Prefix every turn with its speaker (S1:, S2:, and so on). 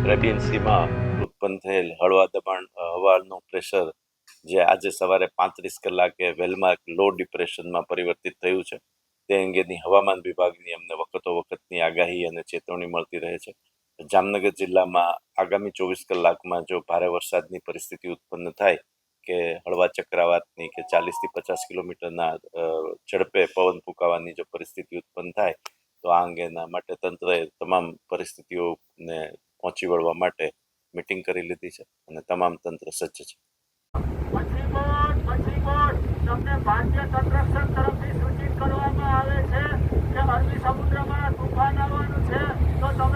S1: ટ્રેબિયન્સીમાં ઉત્પન્ન થયેલ હળવા દબાણ હવાનું પ્રેશર જે આજે સવારે 35 કલાકે વેલમાર્ક લો ડિપ્રેશનમાં પરિવર્તિત થયું છે તે અંગેની હવામાન વિભાગની અમને વખતોવખતની આગાહી અને ચેતવણી મળતી રહે છે. જામનગર જિલ્લામાં આગામી 24 કલાકમાં જો ભારે વરસાદની પરિસ્થિતિ ઉત્પન્ન થાય કે હળવા ચક્રાવાતની કે 40 થી 50 કિલોમીટરના ઝડપે પવન ફૂંકાવાની જો પરિસ્થિતિ ઉત્પન્ન થાય તો આ અંગેના માટે તંત્રએ તમામ પરિસ્થિતિઓને પહોંચી વળવા માટે મીટિંગ કરી લીધી છે અને તમામ તંત્ર સજ્જ છે.
S2: તમને ભારતીય તટરક્ષક તરફથી સૂચિત કરવામાં આવે છે કે અરબી સમુદ્રમાં તોફાન આવવાનું છે તો તમે